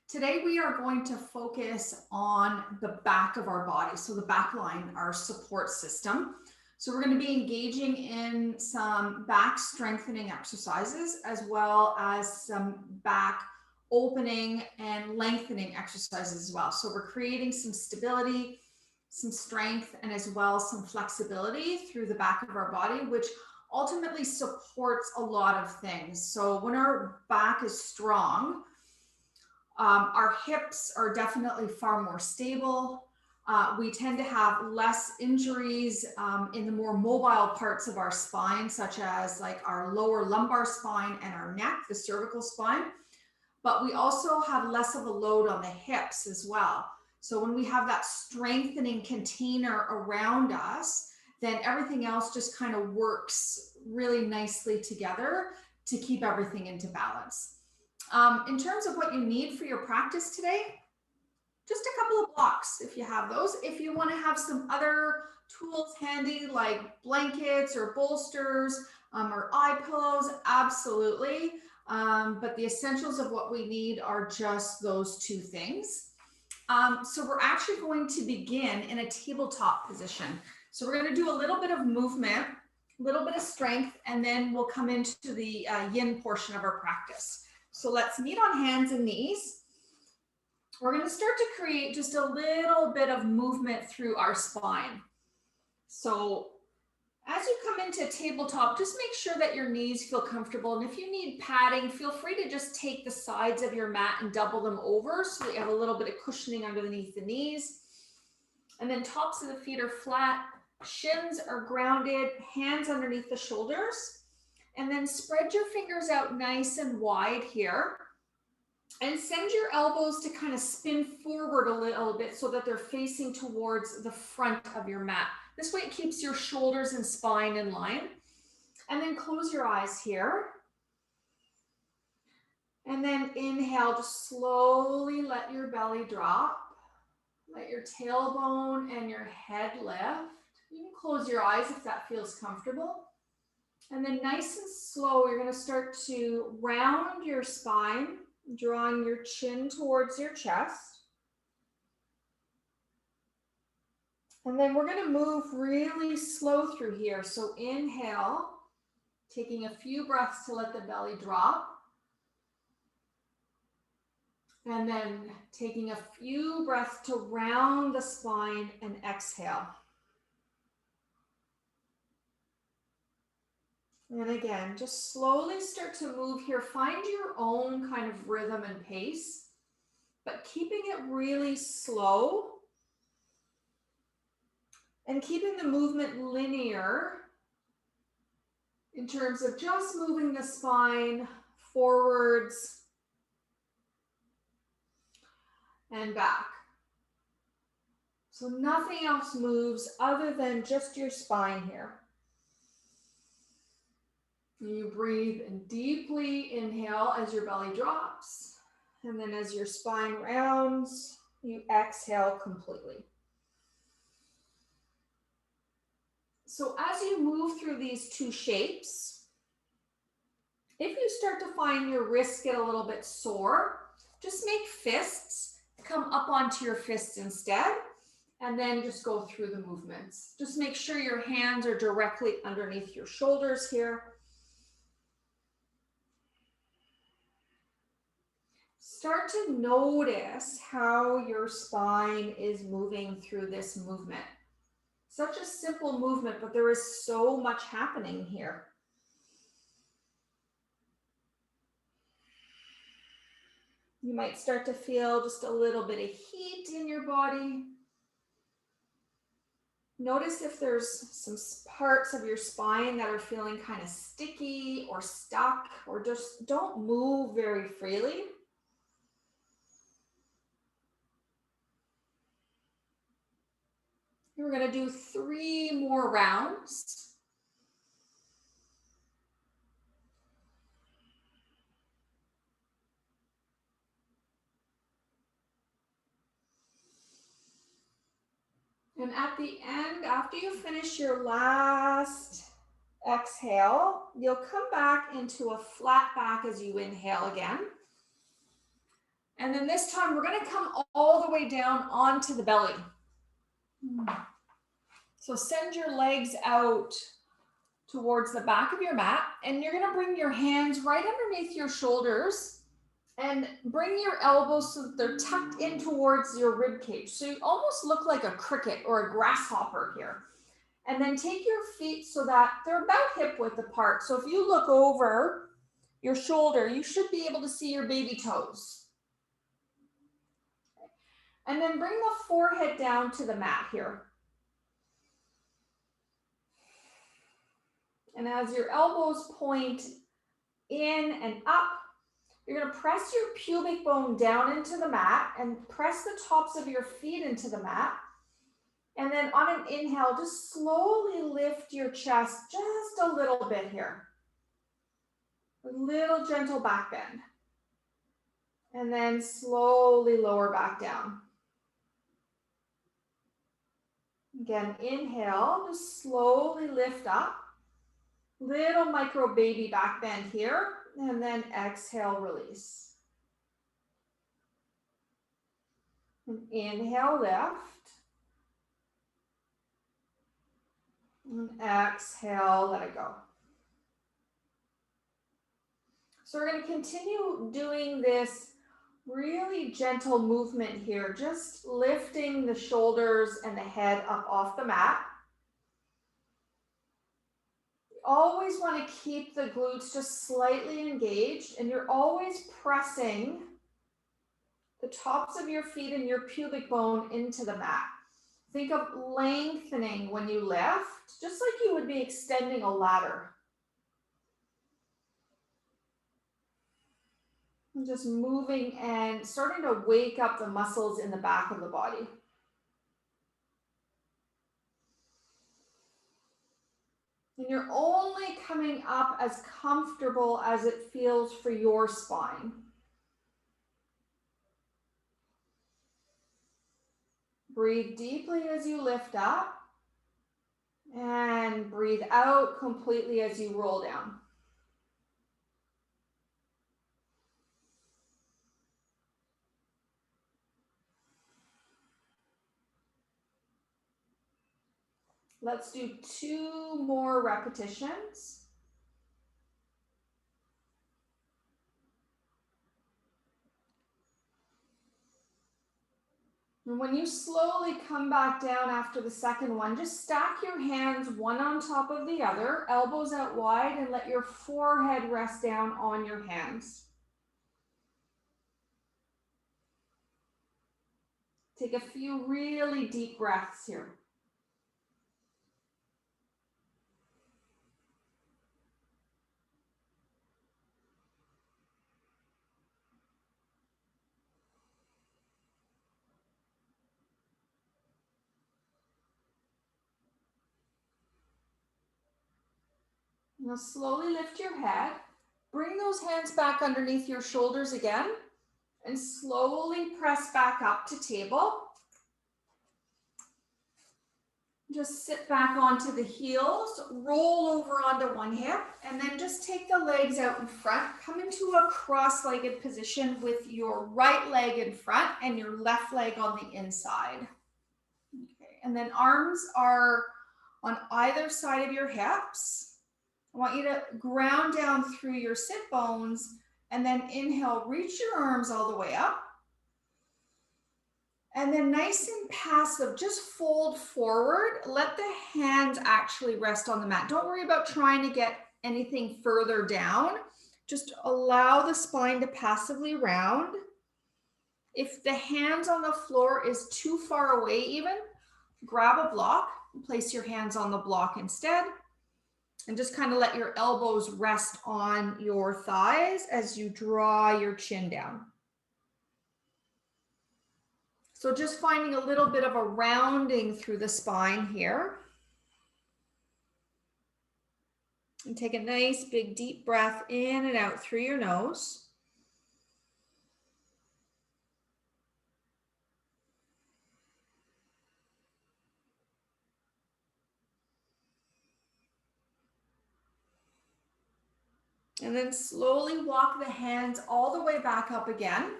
Today we are going to focus on the back of our body. So the back line, our support system. So we're going to be engaging in some back strengthening exercises, as well as some back opening and lengthening exercises as well. So we're creating some stability, some strength, and as well some flexibility through the back of our body, which ultimately supports a lot of things. So when our back is strong, our hips are definitely far more stable. We tend to have less injuries in the more mobile parts of our spine, such as like our lower lumbar spine and our neck, the cervical spine. But we also have less of a load on the hips as well. So when we have that strengthening container around us, then everything else just kind of works really nicely together to keep everything into balance. In terms of what you need for your practice today, just a couple of blocks if you have those. If you want to have some other tools handy like blankets or bolsters or eye pillows, absolutely. But the essentials of what we need are just those two things. So we're actually going to begin in a tabletop position. So we're going to do a little bit of movement, a little bit of strength, and then we'll come into the yin portion of our practice. So let's meet on hands and knees. We're going to start to create just a little bit of movement through our spine. So as you come into tabletop, just make sure that your knees feel comfortable. And if you need padding, feel free to just take the sides of your mat and double them over so that you have a little bit of cushioning underneath the knees. And then tops of the feet are flat, shins are grounded, hands underneath the shoulders. And then spread your fingers out nice and wide here. And send your elbows to kind of spin forward a little bit so that they're facing towards the front of your mat. This way it keeps your shoulders and spine in line. And then close your eyes here. And then inhale, just slowly let your belly drop. Let your tailbone and your head lift. You can close your eyes if that feels comfortable. And then nice and slow, you're going to start to round your spine, drawing your chin towards your chest. And then we're going to move really slow through here. So inhale, taking a few breaths to let the belly drop. And then taking a few breaths to round the spine and exhale. And again, just slowly start to move here. Find your own kind of rhythm and pace, but keeping it really slow and keeping the movement linear in terms of just moving the spine forwards and back. So nothing else moves other than just your spine here. You breathe and deeply inhale as your belly drops. And then as your spine rounds, you exhale completely. So as you move through these two shapes, if you start to find your wrists get a little bit sore, just make fists, come up onto your fists instead, and then just go through the movements. Just make sure your hands are directly underneath your shoulders here. Start to notice how your spine is moving through this movement. Such a simple movement, but there is so much happening here. You might start to feel just a little bit of heat in your body. Notice if there's some parts of your spine that are feeling kind of sticky or stuck, or just don't move very freely. We're going to do 3 more rounds. And at the end, after you finish your last exhale, you'll come back into a flat back as you inhale again. And then this time we're going to come all the way down onto the belly. So send your legs out towards the back of your mat, and you're going to bring your hands right underneath your shoulders and bring your elbows so that they're tucked in towards your rib cage. So you almost look like a cricket or a grasshopper here. And then take your feet so that they're about hip width apart. So if you look over your shoulder, you should be able to see your baby toes. And then bring the forehead down to the mat here. And as your elbows point in and up, you're going to press your pubic bone down into the mat and press the tops of your feet into the mat. And then on an inhale, just slowly lift your chest just a little bit here. A little gentle back bend. And then slowly lower back down. Again, inhale, just slowly lift up. Little micro baby back bend here. And then exhale, release. And inhale, lift. And exhale, let it go. So we're going to continue doing this really gentle movement here, just lifting the shoulders and the head up off the mat. You always want to keep the glutes just slightly engaged, and you're always pressing the tops of your feet and your pubic bone into the mat. Think of lengthening when you lift, just like you would be extending a ladder. And just moving and starting to wake up the muscles in the back of the body. And you're only coming up as comfortable as it feels for your spine. Breathe deeply as you lift up, and breathe out completely as you roll down. Let's do 2 more repetitions. And when you slowly come back down after the second one, just stack your hands one on top of the other, elbows out wide, and let your forehead rest down on your hands. Take a few really deep breaths here. Now slowly lift your head. Bring those hands back underneath your shoulders again, and slowly press back up to table. Just sit back onto the heels, roll over onto one hip, and then just take the legs out in front. Come into a cross-legged position with your right leg in front and your left leg on the inside. Okay, and then arms are on either side of your hips. I want you to ground down through your sit bones, and then inhale, reach your arms all the way up. And then nice and passive, just fold forward. Let the hands actually rest on the mat. Don't worry about trying to get anything further down. Just allow the spine to passively round. If the hands on the floor is too far away even, grab a block, place your hands on the block instead, and just kind of let your elbows rest on your thighs as you draw your chin down. So just finding a little bit of a rounding through the spine here. And take a nice big deep breath in and out through your nose. And then slowly walk the hands all the way back up again.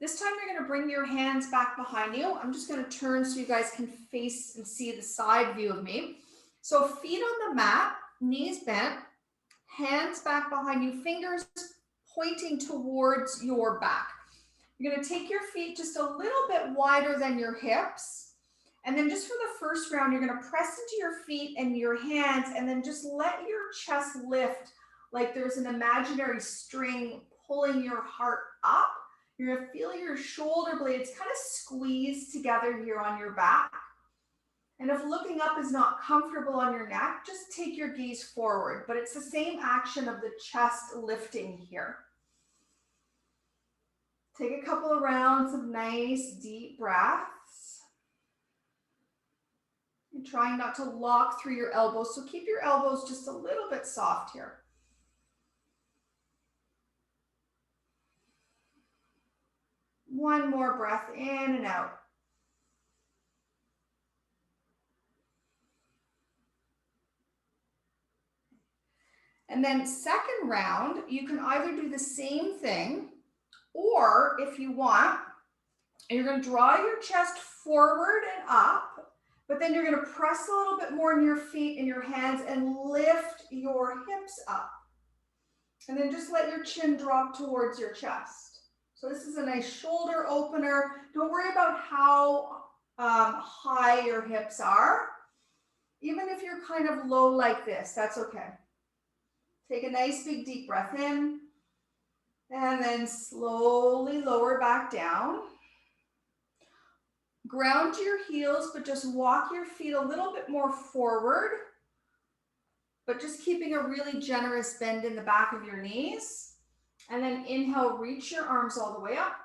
This time you're going to bring your hands back behind you. I'm just going to turn so you guys can face and see the side view of me. So feet on the mat, knees bent, hands back behind you, fingers pointing towards your back. You're going to take your feet just a little bit wider than your hips. And then just for the first round, you're going to press into your feet and your hands, and then just let your chest lift like there's an imaginary string pulling your heart up. You're going to feel your shoulder blades kind of squeeze together here on your back. And if looking up is not comfortable on your neck, just take your gaze forward. But it's the same action of the chest lifting here. Take a couple of rounds of nice deep breaths. And trying not to lock through your elbows. So keep your elbows just a little bit soft here. One more breath in and out. And then second round, you can either do the same thing, or if you want, you're going to draw your chest forward and up, but then you're going to press a little bit more in your feet and your hands and lift your hips up. And then just let your chin drop towards your chest. So this is a nice shoulder opener. Don't worry about how high your hips are. Even if you're kind of low like this, that's okay. Take a nice big deep breath in, and then slowly lower back down. Ground to your heels, but just walk your feet a little bit more forward, but just keeping a really generous bend in the back of your knees. And then inhale, reach your arms all the way up.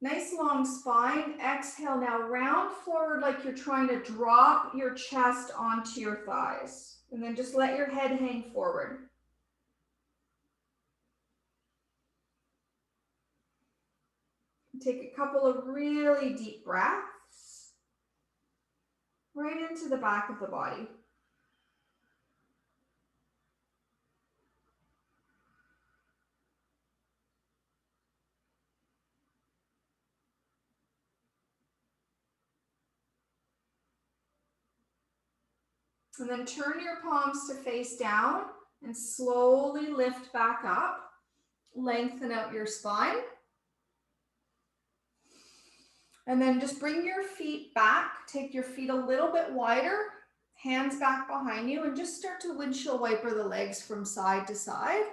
Nice long spine. Exhale, now round forward like you're trying to drop your chest onto your thighs. And then just let your head hang forward. Take a couple of really deep breaths right into the back of the body. And then turn your palms to face down and slowly lift back up. Lengthen out your spine. And then just bring your feet back. Take your feet a little bit wider, hands back behind you, and just start to windshield wiper the legs from side to side.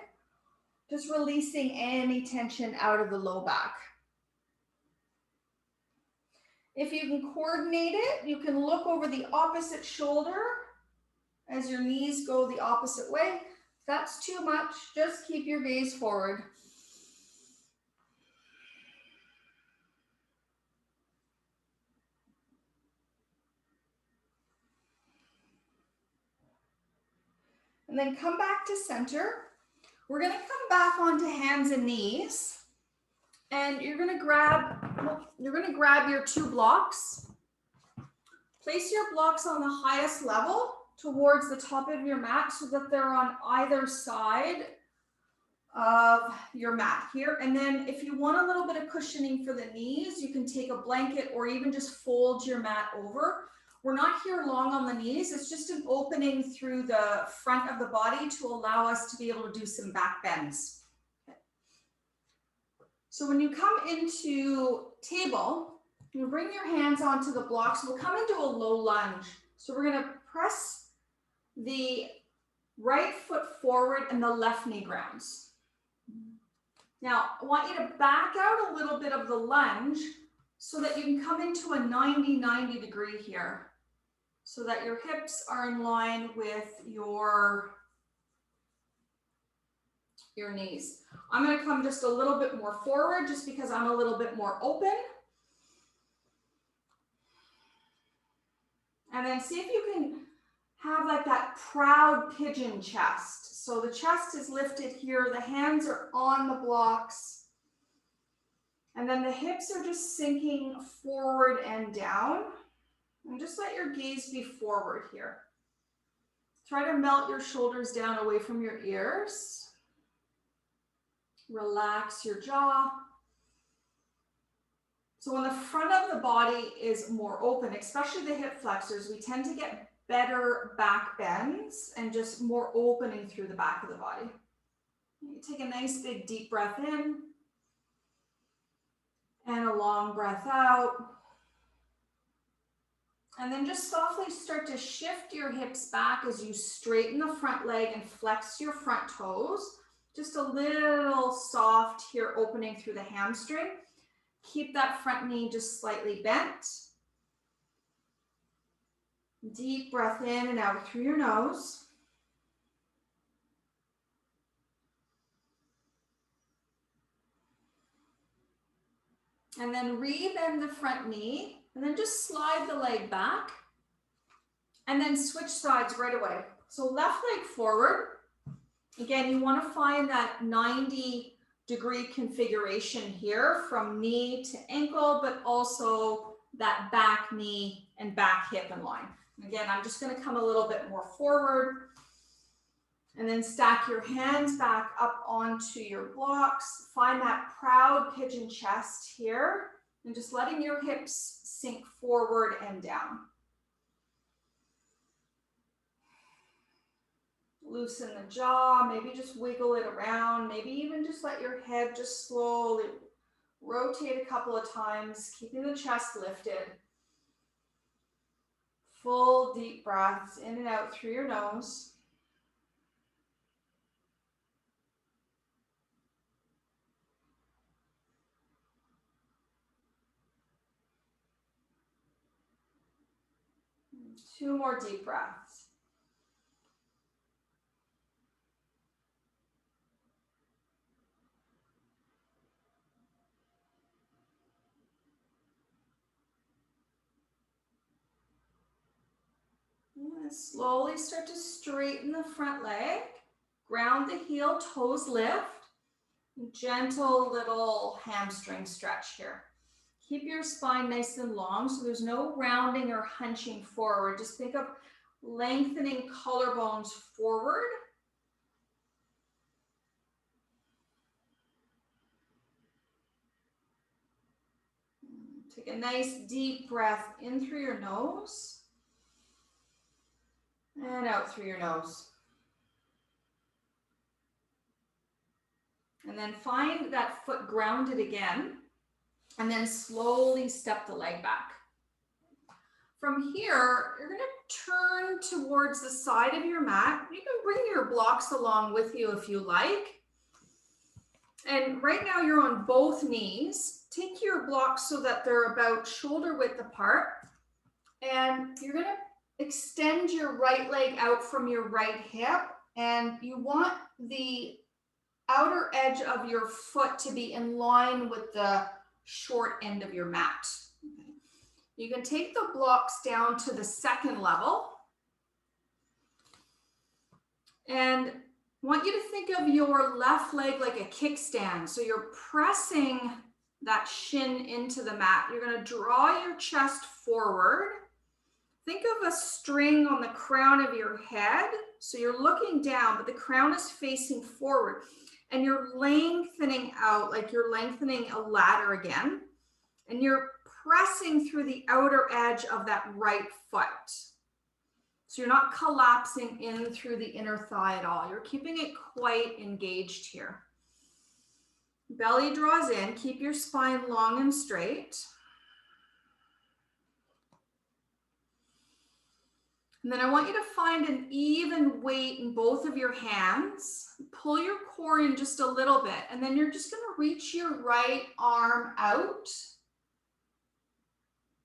Just releasing any tension out of the low back. If you can coordinate it, you can look over the opposite shoulder as your knees go the opposite way. If that's too much, just keep your gaze forward. And then come back to center. We're going to come back onto hands and knees. And you're going to grab your two blocks. Place your blocks on the highest level towards the top of your mat so that they're on either side of your mat here. And then if you want a little bit of cushioning for the knees, you can take a blanket or even just fold your mat over. We're not here long on the knees. It's just an opening through the front of the body to allow us to be able to do some back bends. So when you come into table, you bring your hands onto the blocks. We'll come into a low lunge. So we're going to press the right foot forward and the left knee grounds. Now, I want you to back out a little bit of the lunge so that you can come into a 90-90 degree here, so that your hips are in line with your knees. I'm going to come just a little bit more forward just because I'm a little bit more open. And then see if you can have like that proud pigeon chest. So the chest is lifted here, the hands are on the blocks, and then the hips are just sinking forward and down. And just let your gaze be forward here. Try to melt your shoulders down away from your ears. Relax your jaw. So when the front of the body is more open, especially the hip flexors, we tend to get better back bends and just more opening through the back of the body. You take a nice big deep breath in and a long breath out. And then just softly start to shift your hips back as you straighten the front leg and flex your front toes. Just a little soft here, opening through the hamstring. Keep that front knee just slightly bent. Deep breath in and out through your nose. And then rebend the front knee, and then just slide the leg back, and then switch sides right away. So left leg forward. Again, you want to find that 90-degree configuration here from knee to ankle, but also that back knee and back hip in line. Again, I'm just going to come a little bit more forward, and then stack your hands back up onto your blocks. Find that proud pigeon chest here, and just letting your hips sink forward and down. Loosen the jaw, maybe just wiggle it around, maybe even just let your head just slowly rotate a couple of times, keeping the chest lifted. Full deep breaths in and out through your nose. Two more deep breaths. And slowly start to straighten the front leg. Ground the heel, toes lift. Gentle little hamstring stretch here. Keep your spine nice and long so there's no rounding or hunching forward. Just think of lengthening collarbones forward. Take a nice deep breath in through your nose and out through your nose. And then find that foot grounded again, and then slowly step the leg back. From here, you're going to turn towards the side of your mat. You can bring your blocks along with you if you like. And right now you're on both knees. Take your blocks so that they're about shoulder width apart. And you're going to extend your right leg out from your right hip. And you want the outer edge of your foot to be in line with the short end of your mat. Okay. You can take the blocks down to the second level. And I want you to think of your left leg like a kickstand. So you're pressing that shin into the mat. You're going to draw your chest forward. Think of a string on the crown of your head. So you're looking down, but the crown is facing forward. And you're lengthening out, like you're lengthening a ladder again. And you're pressing through the outer edge of that right foot. So you're not collapsing in through the inner thigh at all. You're keeping it quite engaged here. Belly draws in. Keep your spine long and straight. And then I want you to find an even weight in both of your hands. Pull your core in just a little bit, and then you're just going to reach your right arm out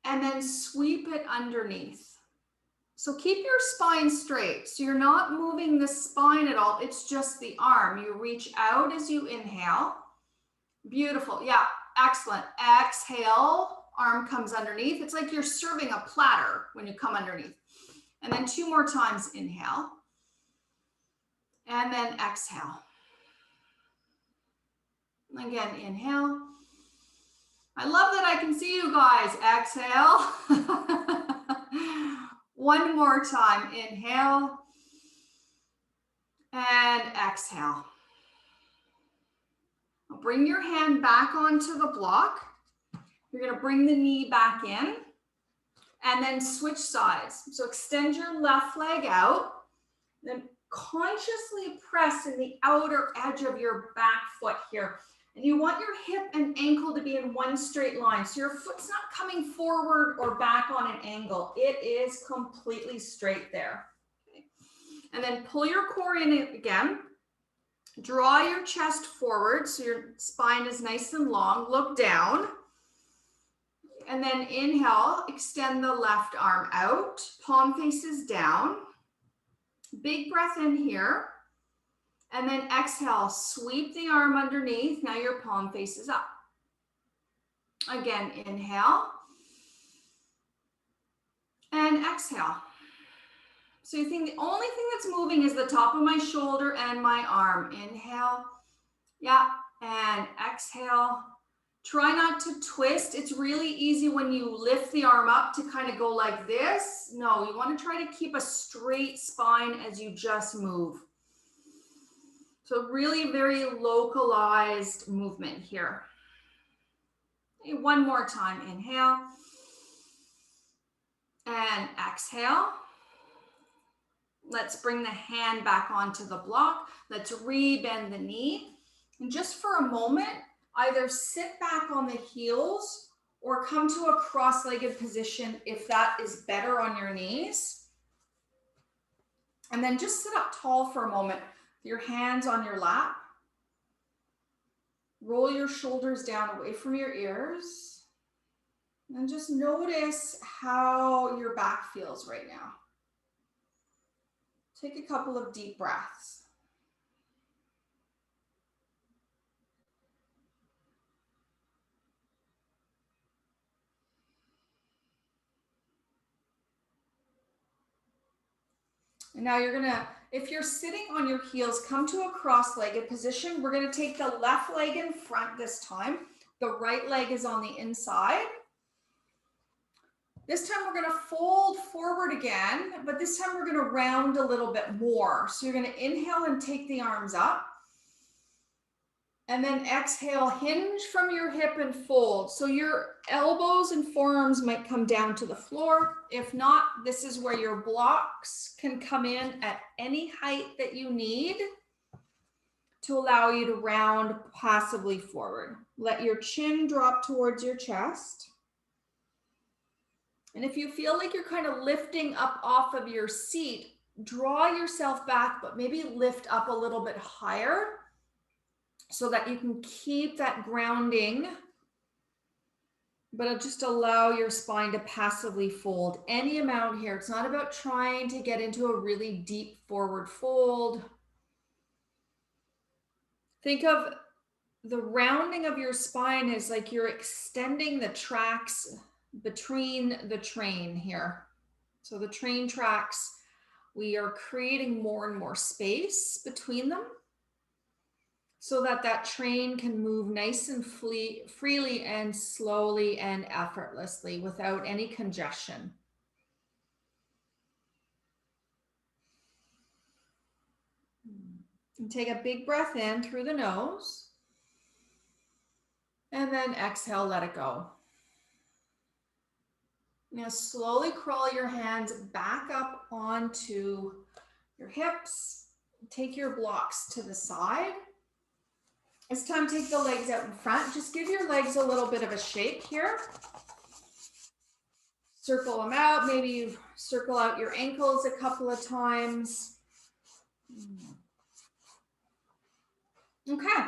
and then sweep it underneath. So keep your spine straight. So you're not moving the spine at all. It's just the arm. You reach out as you inhale. Beautiful. Yeah, excellent. Exhale, arm comes underneath. It's like you're serving a platter when you come underneath. And then two more times, inhale. And then exhale. Again, inhale. I love that I can see you guys. Exhale. One more time. Inhale. And exhale. Bring your hand back onto the block. You're going to bring the knee back in and then switch sides. So extend your left leg out, then consciously press in the outer edge of your back foot here. And you want your hip and ankle to be in one straight line. So your foot's not coming forward or back on an angle. It is completely straight there. Okay. And then pull your core in again. Draw your chest forward so your spine is nice and long. Look down. And then inhale, extend the left arm out. Palm faces down. Big breath in here. And then exhale, sweep the arm underneath. Now your palm faces up. Again, inhale. And exhale. So you think the only thing that's moving is the top of my shoulder and my arm. Inhale. Yeah. And exhale. Try not to twist. It's really easy when you lift the arm up to kind of go like this. No, you want to try to keep a straight spine as you just move. So really very localized movement here. Okay, one more time. Inhale. And exhale. Let's bring the hand back onto the block. Let's re-bend the knee. And just for a moment, either sit back on the heels or come to a cross-legged position if that is better on your knees. And then just sit up tall for a moment. Your hands on your lap. Roll your shoulders down away from your ears. And just notice how your back feels right now. Take a couple of deep breaths. And now you're gonna, if you're sitting on your heels, come to a cross-legged position. We're gonna take the left leg in front this time. The right leg is on the inside. This time we're gonna fold forward again, but this time we're gonna round a little bit more. So you're gonna inhale and take the arms up. And then exhale, hinge from your hip and fold. So your elbows and forearms might come down to the floor. If not, this is where your blocks can come in at any height that you need to allow you to round passively forward. Let your chin drop towards your chest. And if you feel like you're kind of lifting up off of your seat, draw yourself back, but maybe lift up a little bit higher so that you can keep that grounding, but it'll just allow your spine to passively fold any amount here. It's not about trying to get into a really deep forward fold. Think of the rounding of your spine as like you're extending the tracks between the train here. So the train tracks, we are creating more and more space between them so that that train can move nice and freely and slowly and effortlessly without any congestion. And take a big breath in through the nose. And then exhale, let it go. Now slowly crawl your hands back up onto your hips. Take your blocks to the side. It's time to take the legs out in front. Just give your legs a little bit of a shake here. Circle them out. Maybe you circle out your ankles a couple of times. Okay,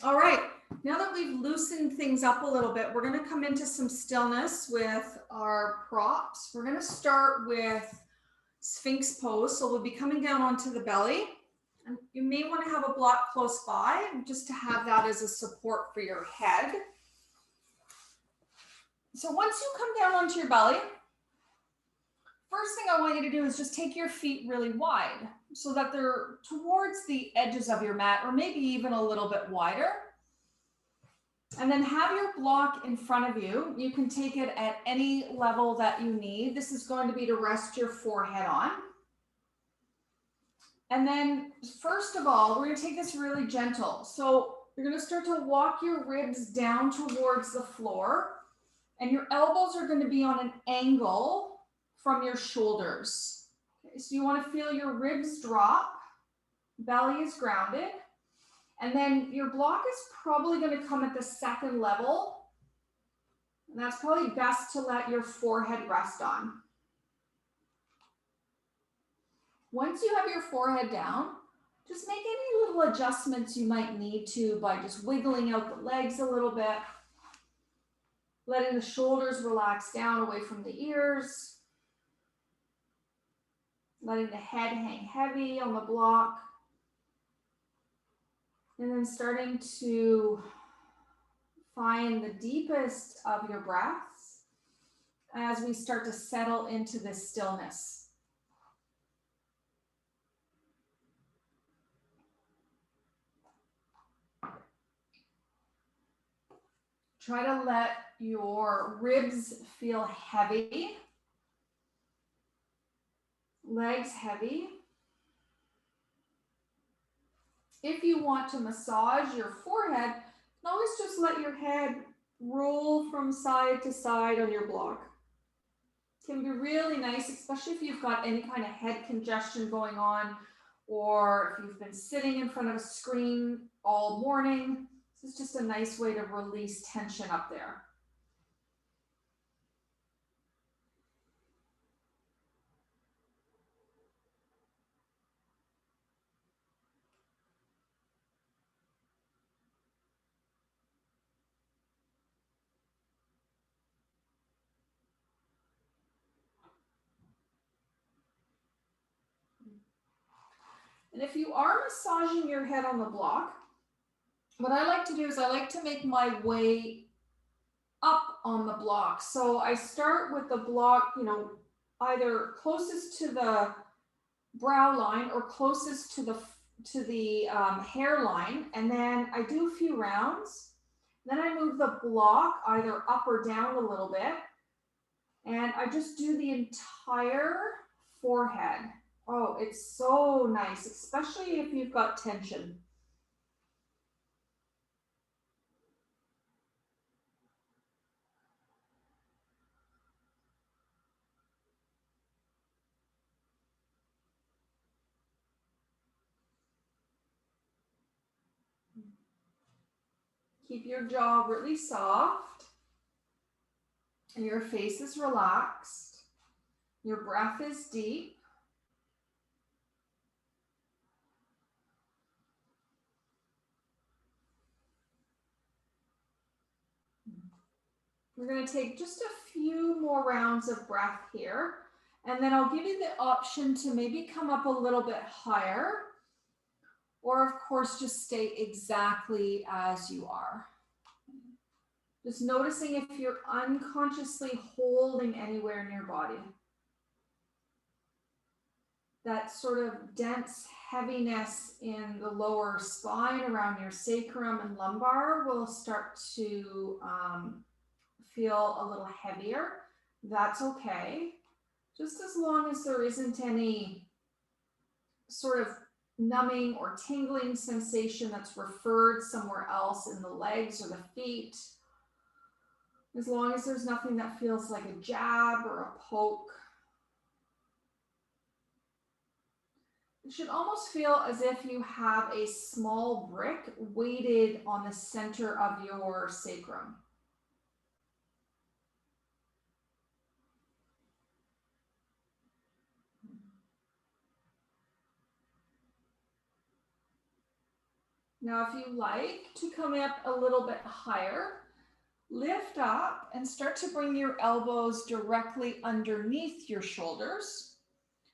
all right. Now that we've loosened things up a little bit, we're gonna come into some stillness with our props. We're gonna start with Sphinx pose. So we'll be coming down onto the belly. And you may want to have a block close by just to have that as a support for your head. So once you come down onto your belly, first thing I want you to do is just take your feet really wide so that they're towards the edges of your mat or maybe even a little bit wider. And then have your block in front of you. You can take it at any level that you need. This is going to be to rest your forehead on. And then first of all, we're going to take this really gentle. So you're going to start to walk your ribs down towards the floor. And your elbows are going to be on an angle from your shoulders. Okay, so you want to feel your ribs drop, belly is grounded, and then your block is probably going to come at the second level. And that's probably best to let your forehead rest on. Once you have your forehead down, just make any little adjustments you might need to by just wiggling out the legs a little bit, letting the shoulders relax down away from the ears, letting the head hang heavy on the block, and then starting to find the deepest of your breaths as we start to settle into this stillness. Try to let your ribs feel heavy, legs heavy. If you want to massage your forehead, you can always just let your head roll from side to side on your block. It can be really nice, especially if you've got any kind of head congestion going on, or if you've been sitting in front of a screen all morning. This is just a nice way to release tension up there. And if you are massaging your head on the block, what I like to do is I like to make my way up on the block. So I start with the block, either closest to the brow line or closest to the hairline, and then I do a few rounds. Then I move the block either up or down a little bit, and I just do the entire forehead. Oh, it's so nice, especially if you've got tension. Keep your jaw really soft, and your face is relaxed. Your breath is deep. We're going to take just a few more rounds of breath here, and then I'll give you the option to maybe come up a little bit higher, or of course just stay exactly as you are. Just noticing if you're unconsciously holding anywhere in your body. That sort of dense heaviness in the lower spine around your sacrum and lumbar will start to feel a little heavier. That's okay. Just as long as there isn't any sort of numbing or tingling sensation that's referred somewhere else in the legs or the feet. As long as there's nothing that feels like a jab or a poke. It should almost feel as if you have a small brick weighted on the center of your sacrum. Now, if you like to come up a little bit higher, lift up and start to bring your elbows directly underneath your shoulders.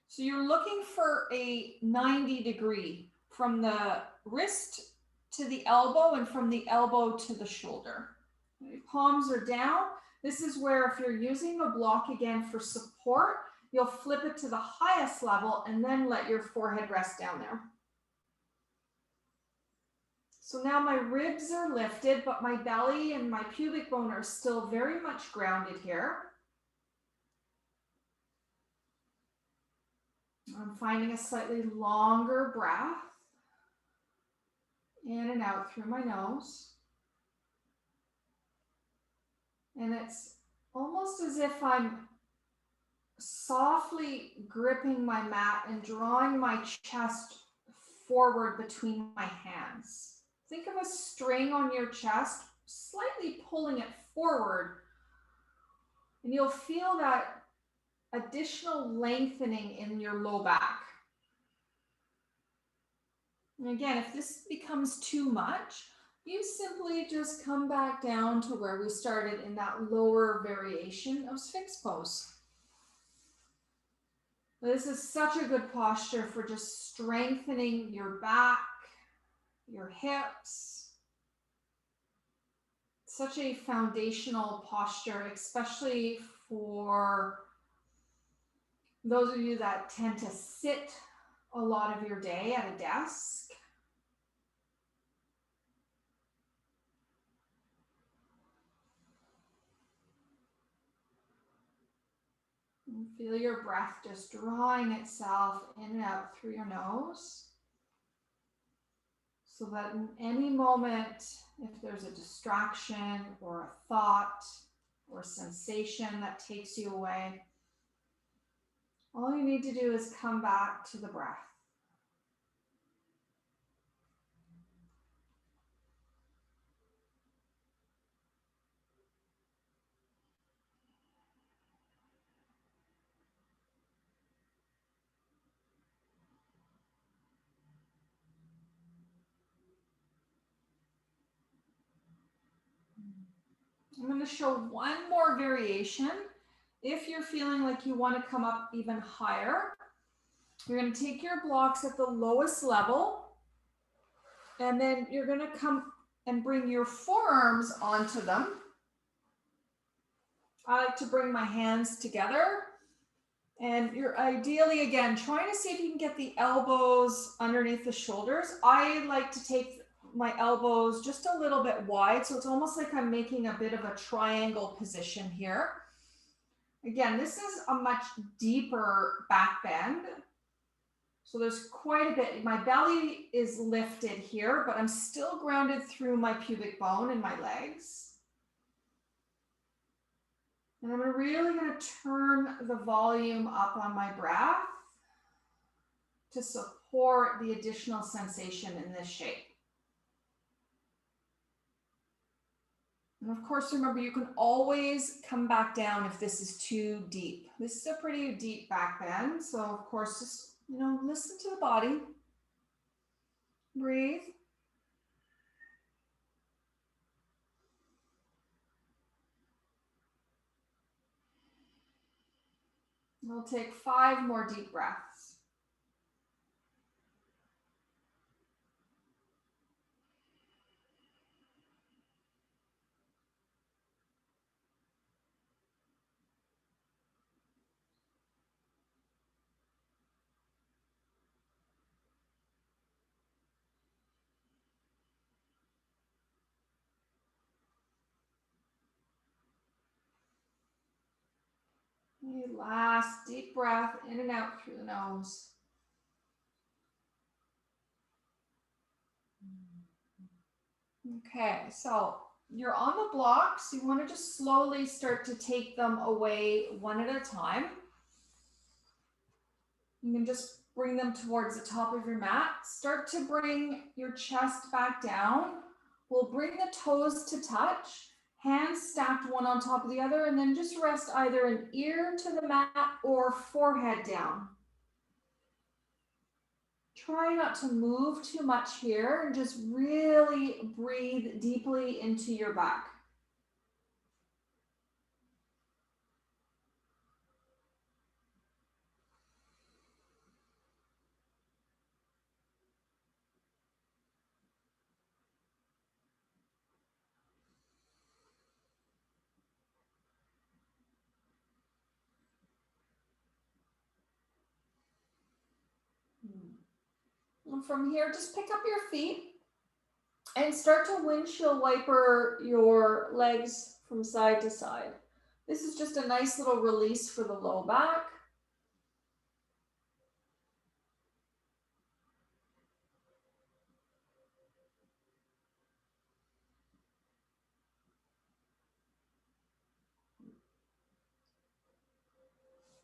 So you're looking for a 90-degree from the wrist to the elbow and from the elbow to the shoulder. Okay, palms are down. This is where if you're using the block again for support, you'll flip it to the highest level and then let your forehead rest down there. So now my ribs are lifted, but my belly and my pubic bone are still very much grounded here. I'm finding a slightly longer breath in and out through my nose. And it's almost as if I'm softly gripping my mat and drawing my chest forward between my hands. Think of a string on your chest, slightly pulling it forward, and you'll feel that additional lengthening in your low back. And again, if this becomes too much, you simply just come back down to where we started in that lower variation of Sphinx pose. This is such a good posture for just strengthening your back, your hips. Such a foundational posture, especially for those of you that tend to sit a lot of your day at a desk. And feel your breath just drawing itself in and out through your nose. So that in any moment, if there's a distraction or a thought or sensation that takes you away, all you need to do is come back to the breath. I'm going to show one more variation. If you're feeling like you want to come up even higher, you're going to take your blocks at the lowest level, and then you're going to come and bring your forearms onto them. I like to bring my hands together, and you're ideally, again, trying to see if you can get the elbows underneath the shoulders. I like to take my elbows just a little bit wide, so it's almost like I'm making a bit of a triangle position here. Again, this is a much deeper back bend. So there's quite a bit. My belly is lifted here, but I'm still grounded through my pubic bone and my legs. And I'm really going to turn the volume up on my breath to support the additional sensation in this shape. And of course, remember, you can always come back down if this is too deep. This is a pretty deep back bend. So of course, just, listen to the body. Breathe. We'll take 5 more deep breaths. Last deep breath in and out through the nose. Okay, so you're on the blocks. You want to just slowly start to take them away one at a time. You can just bring them towards the top of your mat. Start to bring your chest back down. We'll bring the toes to touch. Hands stacked one on top of the other, and then just rest either an ear to the mat or forehead down. Try not to move too much here and just really breathe deeply into your back. And from here, just pick up your feet and start to windshield wiper your legs from side to side. This is just a nice little release for the low back.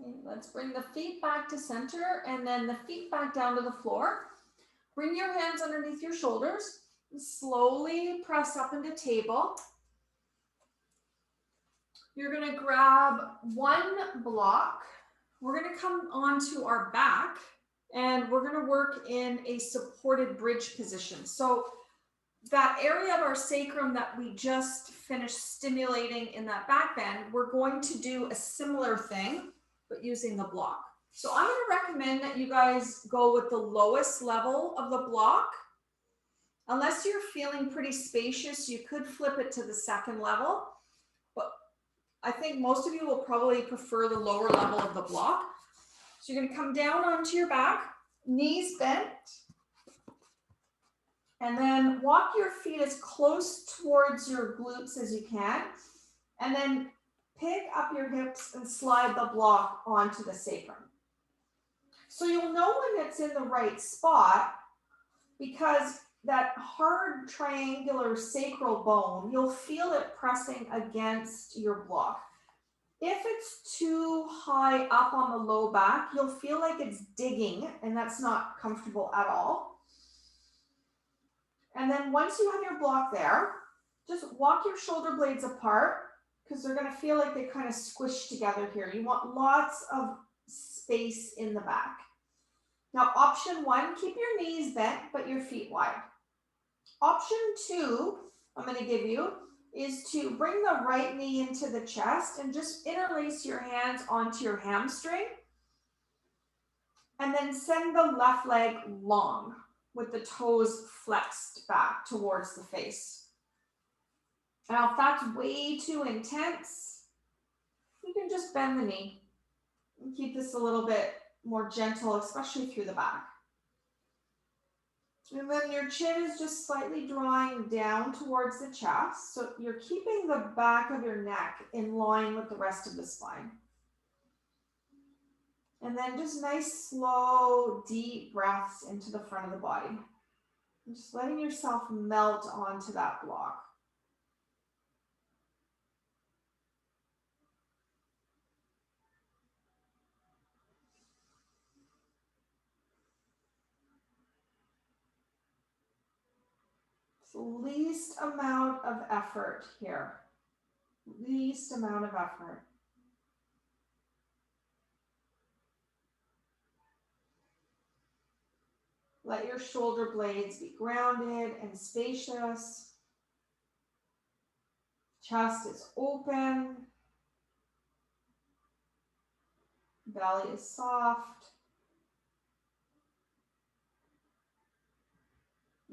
Okay, let's bring the feet back to center and then the feet back down to the floor. Bring your hands underneath your shoulders. Slowly press up into table. You're going to grab one block. We're going to come onto our back and we're going to work in a supported bridge position. So that area of our sacrum that we just finished stimulating in that back bend, we're going to do a similar thing, but using the block. So I'm going to recommend that you guys go with the lowest level of the block. Unless you're feeling pretty spacious, you could flip it to the second level, but I think most of you will probably prefer the lower level of the block. So you're going to come down onto your back, knees bent, and then walk your feet as close towards your glutes as you can, and then pick up your hips and slide the block onto the sacrum. So you'll know when it's in the right spot because that hard triangular sacral bone, you'll feel it pressing against your block. If it's too high up on the low back, you'll feel like it's digging, and that's not comfortable at all. And then once you have your block there, just walk your shoulder blades apart because they're going to feel like they kind of squish together here. You want lots of space in the back. Now, option one, keep your knees bent, but your feet wide. Option two, I'm going to give you, is to bring the right knee into the chest and just interlace your hands onto your hamstring. And then send the left leg long with the toes flexed back towards the face. Now, if that's way too intense, you can just bend the knee and keep this a little bit more gentle, especially through the back. And then your chin is just slightly drawing down towards the chest. So you're keeping the back of your neck in line with the rest of the spine. And then just nice, slow, deep breaths into the front of the body. And just letting yourself melt onto that block. It's the least amount of effort here. Least amount of effort. Let your shoulder blades be grounded and spacious. Chest is open. Belly is soft.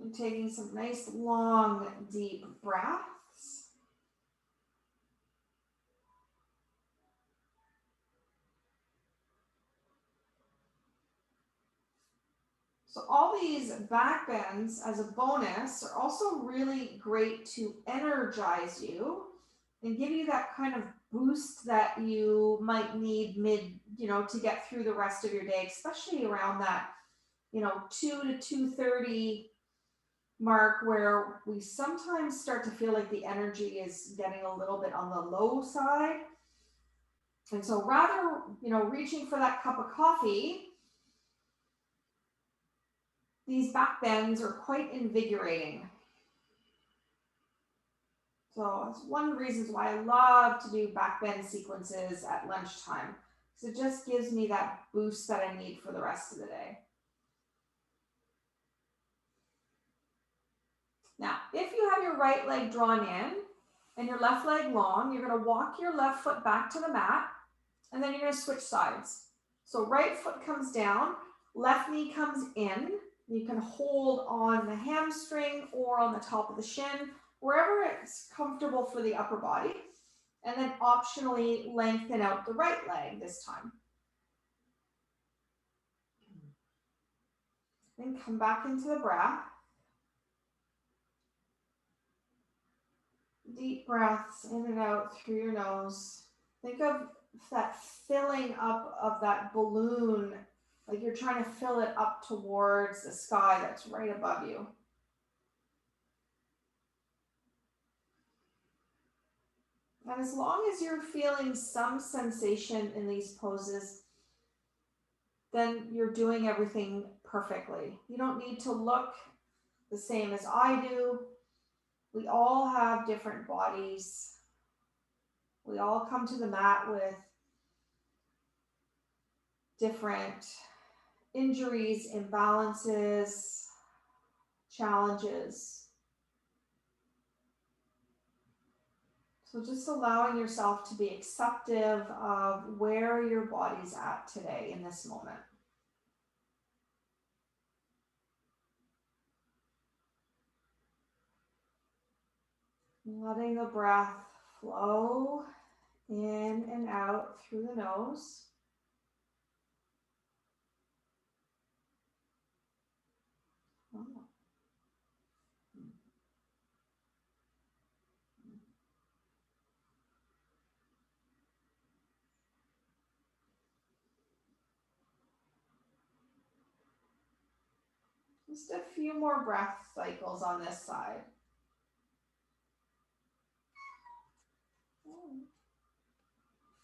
And taking some nice, long, deep breaths. So all these back bends as a bonus are also really great to energize you and give you that kind of boost that you might need to get through the rest of your day, especially around that, 2 to 2:30 mark where we sometimes start to feel like the energy is getting a little bit on the low side. And so rather, reaching for that cup of coffee, these back bends are quite invigorating. So it's one of the reasons why I love to do back bend sequences at lunchtime, because it just gives me that boost that I need for the rest of the day. Now, if you have your right leg drawn in and your left leg long, you're going to walk your left foot back to the mat, and then you're going to switch sides. So right foot comes down, left knee comes in. You can hold on the hamstring or on the top of the shin, wherever it's comfortable for the upper body. And then optionally lengthen out the right leg this time. Then come back into the breath. Deep breaths in and out through your nose. Think of that filling up of that balloon, like you're trying to fill it up towards the sky that's right above you. And as long as you're feeling some sensation in these poses, then you're doing everything perfectly. You don't need to look the same as I do. We all have different bodies. We all come to the mat with different injuries, imbalances, challenges. So just allowing yourself to be acceptive of where your body's at today in this moment. Letting the breath flow in and out through the nose. Just a few more breath cycles on this side.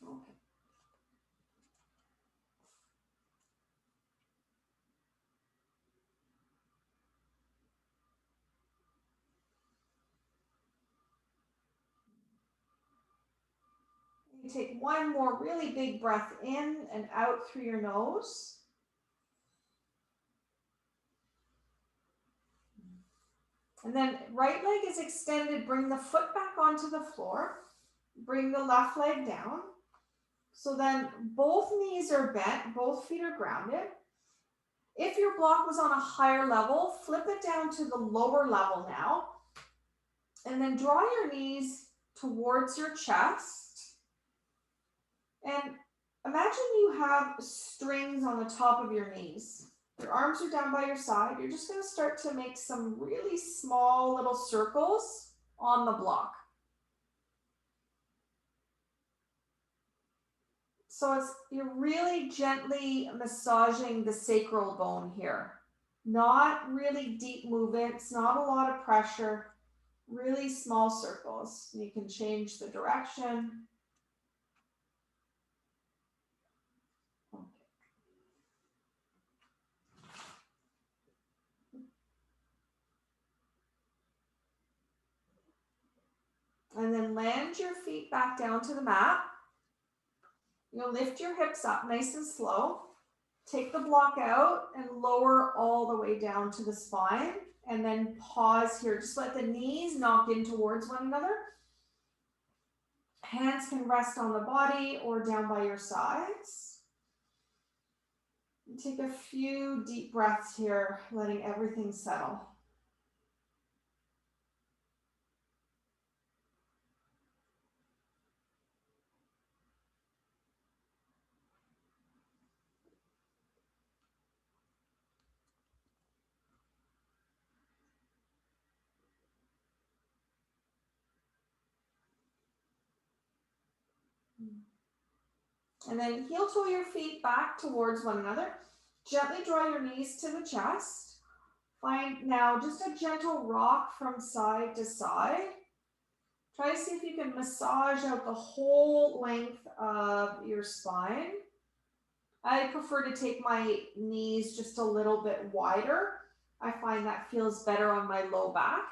Okay. You take one more really big breath in and out through your nose. And then right leg is extended. Bring the foot back onto the floor. Bring the left leg down. So then both knees are bent, both feet are grounded. If your block was on a higher level, flip it down to the lower level now. And then draw your knees towards your chest. And imagine you have strings on the top of your knees. Your arms are down by your side. You're just going to start to make some really small little circles on the block. So you're really gently massaging the sacral bone here. Not really deep movements, not a lot of pressure, really small circles. You can change the direction. Okay. And then land your feet back down to the mat. You'll lift your hips up nice and slow. Take the block out and lower all the way down to the spine. And then pause here. Just let the knees knock in towards one another. Hands can rest on the body or down by your sides. And take a few deep breaths here, letting everything settle. And then heel toe your feet back towards one another. Gently draw your knees to the chest. Find now just a gentle rock from side to side. Try to see if you can massage out the whole length of your spine. I prefer to take my knees just a little bit wider. I find that feels better on my low back.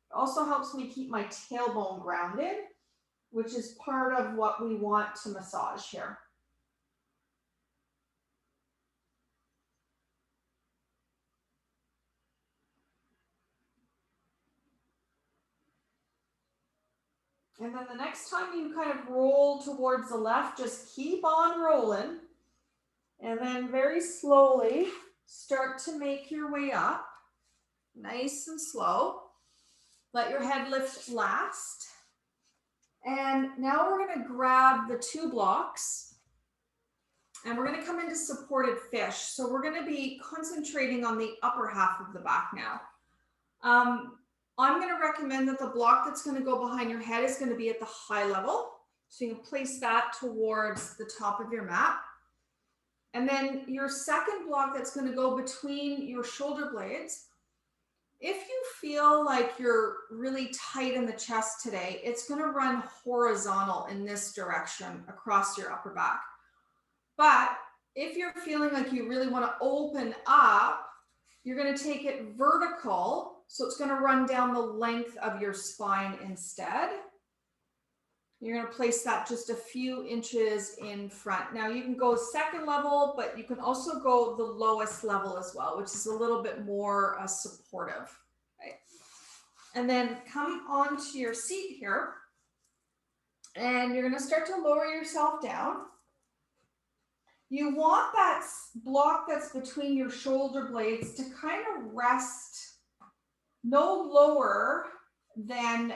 It also helps me keep my tailbone grounded, which is part of what we want to massage here. And then the next time you kind of roll towards the left, just keep on rolling. And then very slowly start to make your way up, nice and slow. Let your head lift last. And now we're going to grab the two blocks and we're going to come into supported fish. So we're going to be concentrating on the upper half of the back now. I'm going to recommend that the block that's going to go behind your head is going to be at the high level. So you can place that towards the top of your mat. And then your second block that's going to go between your shoulder blades, If you feel like you're really tight in the chest today, it's going to run horizontal in this direction across your upper back. But if you're feeling like you really want to open up, you're going to take it vertical. So it's going to run down the length of your spine instead. You're going to place that just a few inches in front. Now you can go second level, but you can also go the lowest level as well, which is a little bit more supportive. Okay. And then come onto your seat here, and you're going to start to lower yourself down. You want that block that's between your shoulder blades to kind of rest no lower than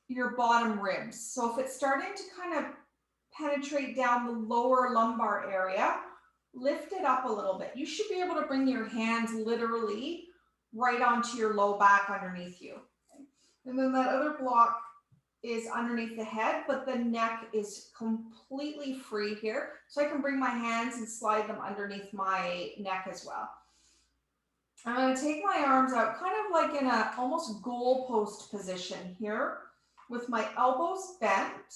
your bottom ribs. So if it's starting to kind of penetrate down the lower lumbar area, lift it up a little bit. You should be able to bring your hands literally right onto your low back underneath you. And then that other block is underneath the head, but the neck is completely free here. So I can bring my hands and slide them underneath my neck as well. I'm going to take my arms out kind of like in a almost goalpost position here with my elbows bent.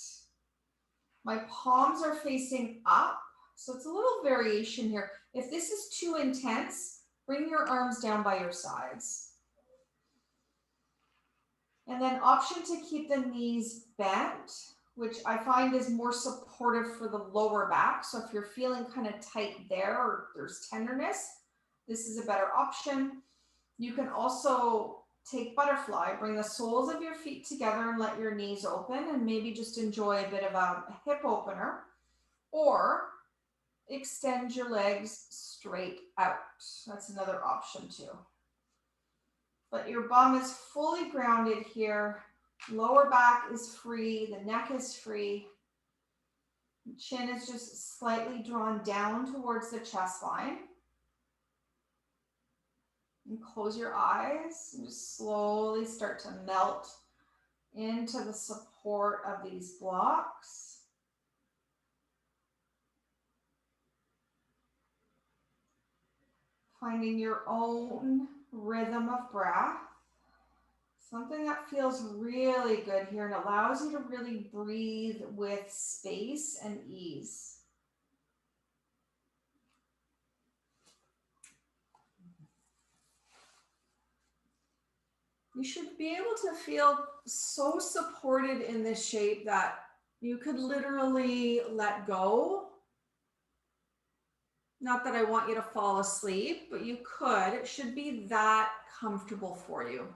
My palms are facing up. So it's a little variation here. If this is too intense, bring your arms down by your sides. And then option to keep the knees bent, which I find is more supportive for the lower back. So if you're feeling kind of tight there or there's tenderness, this is a better option. You can also take butterfly, bring the soles of your feet together and let your knees open and maybe just enjoy a bit of a hip opener, or extend your legs straight out. That's another option too. But your bum is fully grounded here. Lower back is free. The neck is free. The chin is just slightly drawn down towards the chest line. And close your eyes and just slowly start to melt into the support of these blocks. Finding your own rhythm of breath. Something that feels really good here and allows you to really breathe with space and ease. You should be able to feel so supported in this shape that you could literally let go. Not that I want you to fall asleep, but you could. It should be that comfortable for you.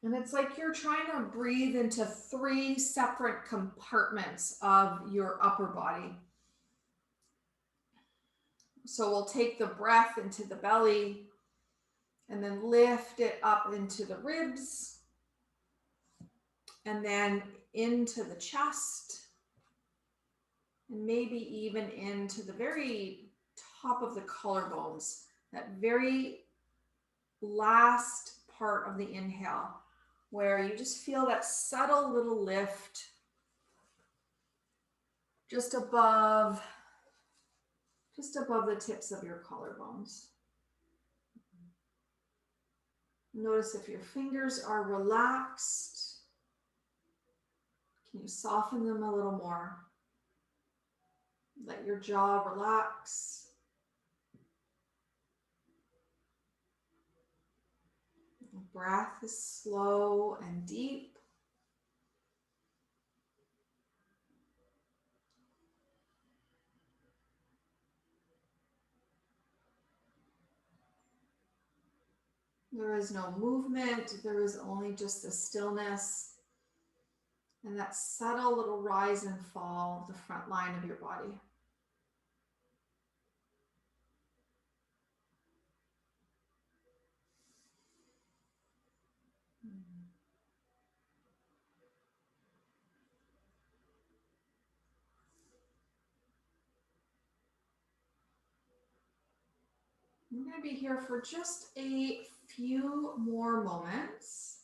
And it's like you're trying to breathe into 3 separate compartments of your upper body. So we'll take the breath into the belly and then lift it up into the ribs and then into the chest and maybe even into the very top of the collarbones, that very last part of the inhale, where you just feel that subtle little lift just above the tips of your collarbones. Notice if your fingers are relaxed. Can you soften them a little more? Let your jaw relax. The breath is slow and deep. There is no movement. There is only just the stillness and that subtle little rise and fall of the front line of your body. I'm going to be here for just a few more moments.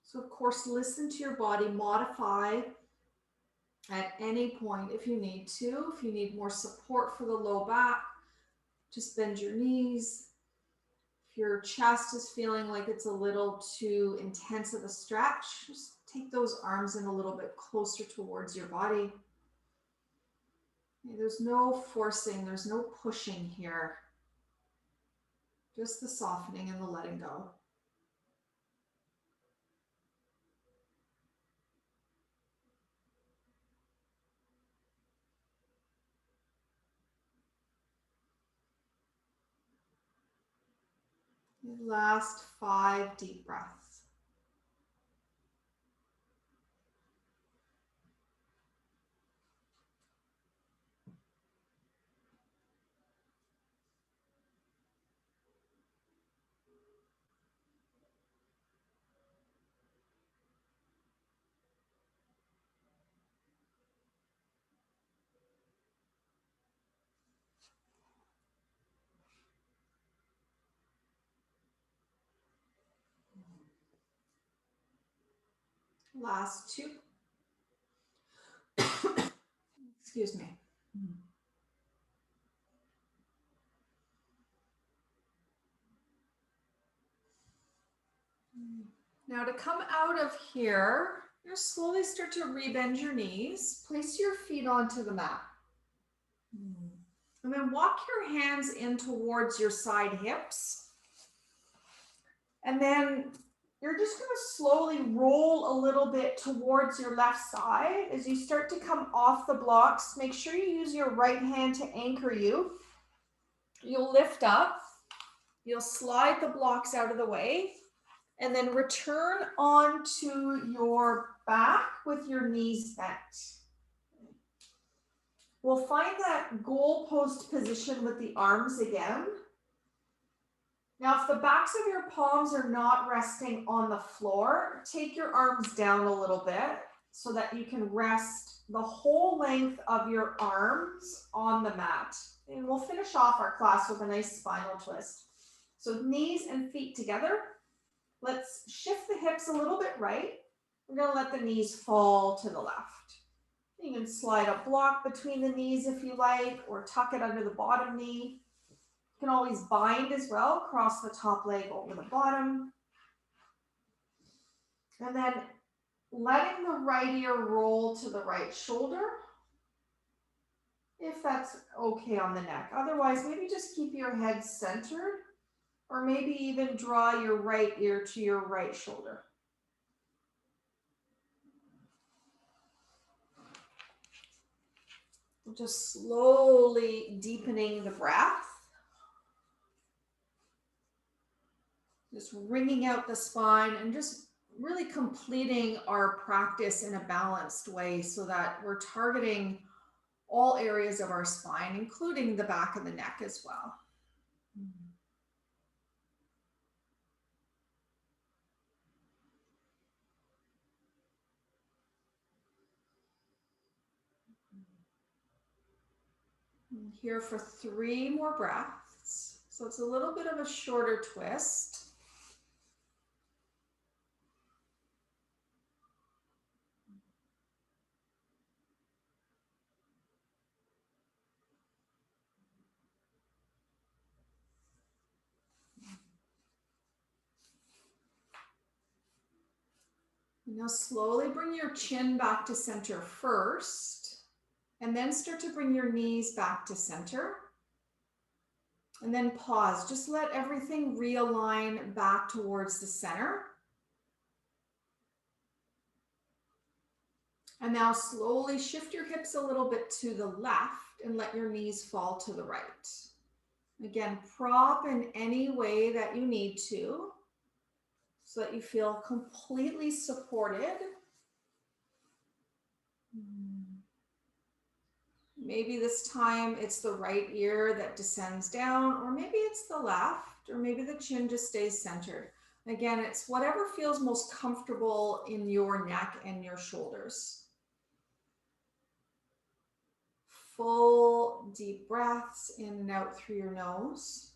So of course, listen to your body, modify At any point, if you need more support for the low back, just bend your knees. If your chest is feeling like it's a little too intense of a stretch, just take those arms in a little bit closer towards your body. There's no forcing, there's no pushing here. Just the softening and the letting go. Last 5 deep breaths. Last 2. Excuse me. Now to come out of here, you slowly start to rebend your knees. Place your feet onto the mat. And then walk your hands in towards your side hips. And then you're just going to slowly roll a little bit towards your left side. As you start to come off the blocks, make sure you use your right hand to anchor you. You'll lift up. You'll slide the blocks out of the way. And then return onto your back with your knees bent. We'll find that goalpost position with the arms again. Now, if the backs of your palms are not resting on the floor, take your arms down a little bit so that you can rest the whole length of your arms on the mat. And we'll finish off our class with a nice spinal twist. So knees and feet together. Let's shift the hips a little bit right. We're going to let the knees fall to the left. You can slide a block between the knees if you like, or tuck it under the bottom knee. You can always bind as well, cross the top leg over the bottom. And then letting the right ear roll to the right shoulder, if that's okay on the neck. Otherwise, maybe just keep your head centered, or maybe even draw your right ear to your right shoulder. Just slowly deepening the breath. Just wringing out the spine and just really completing our practice in a balanced way so that we're targeting all areas of our spine, including the back of the neck as well. Here for 3 more breaths. So it's a little bit of a shorter twist. Now slowly bring your chin back to center first, and then start to bring your knees back to center. And then pause. Just let everything realign back towards the center. And now slowly shift your hips a little bit to the left and let your knees fall to the right. Again, prop in any way that you need to so that you feel completely supported. Maybe this time it's the right ear that descends down, or maybe it's the left, or maybe the chin just stays centered. Again, it's whatever feels most comfortable in your neck and your shoulders. Full deep breaths in and out through your nose.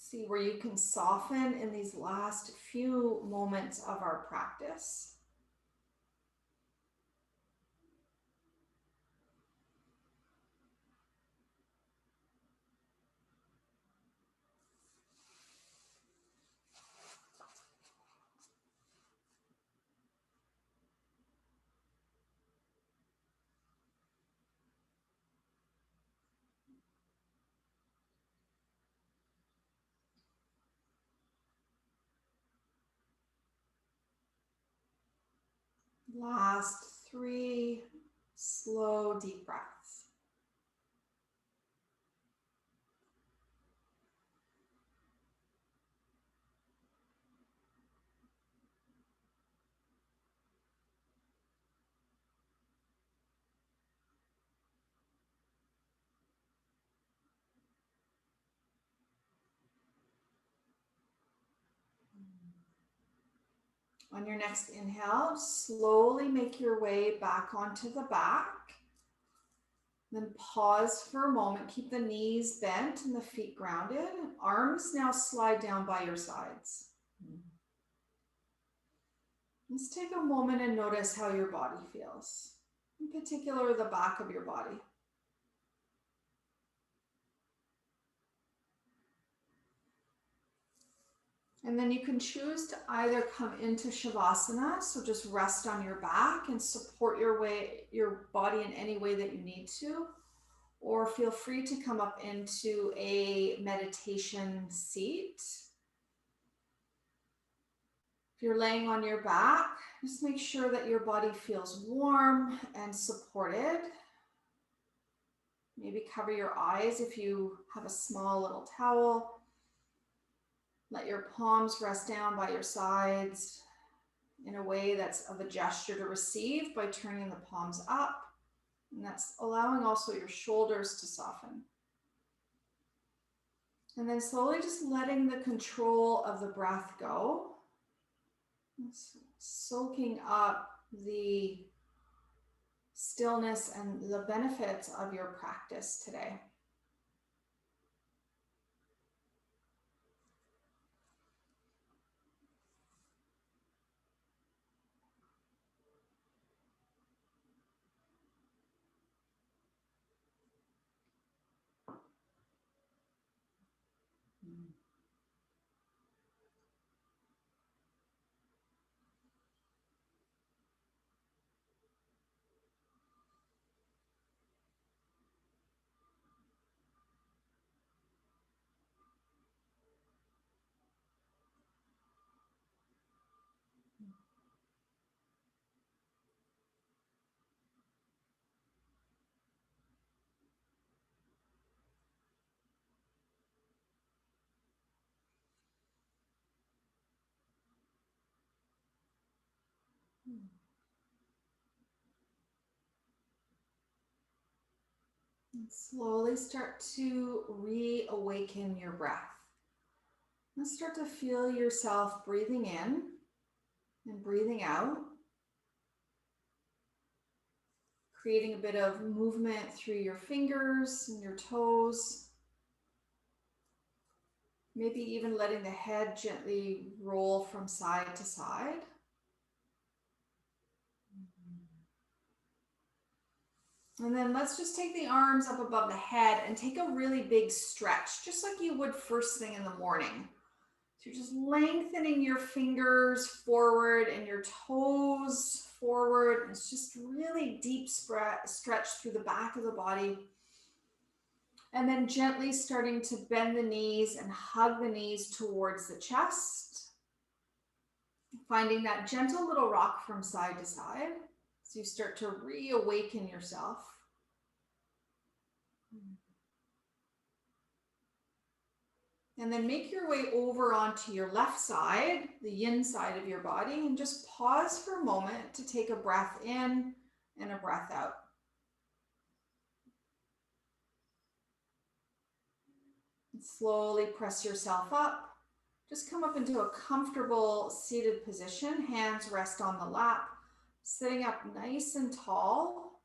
See where you can soften in these last few moments of our practice. Last 3 slow, deep breaths. On your next inhale, slowly make your way back onto the back. Then pause for a moment. Keep the knees bent and the feet grounded. Arms now slide down by your sides. Let's take a moment and notice how your body feels. In particular, the back of your body. And then you can choose to either come into Shavasana, so just rest on your back and support your body in any way that you need to, or feel free to come up into a meditation seat. If you're laying on your back, just make sure that your body feels warm and supported. Maybe cover your eyes if you have a small little towel. Let your palms rest down by your sides in a way that's of a gesture to receive by turning the palms up. And that's allowing also your shoulders to soften. And then slowly just letting the control of the breath go. Soaking up the stillness and the benefits of your practice today. And slowly start to reawaken your breath. Let's start to feel yourself breathing in and breathing out, creating a bit of movement through your fingers and your toes. Maybe even letting the head gently roll from side to side. And then let's just take the arms up above the head and take a really big stretch, just like you would first thing in the morning. So you're just lengthening your fingers forward and your toes forward. It's just really deep stretch through the back of the body. And then gently starting to bend the knees and hug the knees towards the chest. Finding that gentle little rock from side to side. So you start to reawaken yourself. And then make your way over onto your left side, the yin side of your body, and just pause for a moment to take a breath in and a breath out. And slowly press yourself up. Just come up into a comfortable seated position. Hands rest on the lap. Sitting up nice and tall.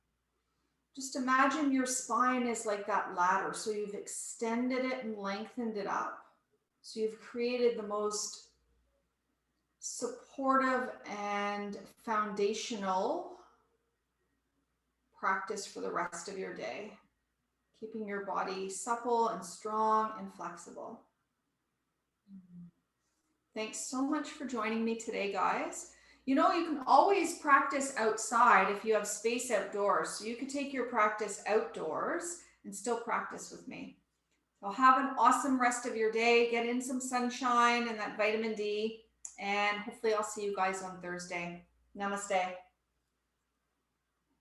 Just imagine your spine is like that ladder. So you've extended it and lengthened it up. So you've created the most supportive and foundational practice for the rest of your day, keeping your body supple and strong and flexible. Thanks so much for joining me today, guys. You know, you can always practice outside if you have space outdoors. So you could take your practice outdoors and still practice with me. So have an awesome rest of your day. Get in some sunshine and that vitamin D. And hopefully I'll see you guys on Thursday. Namaste.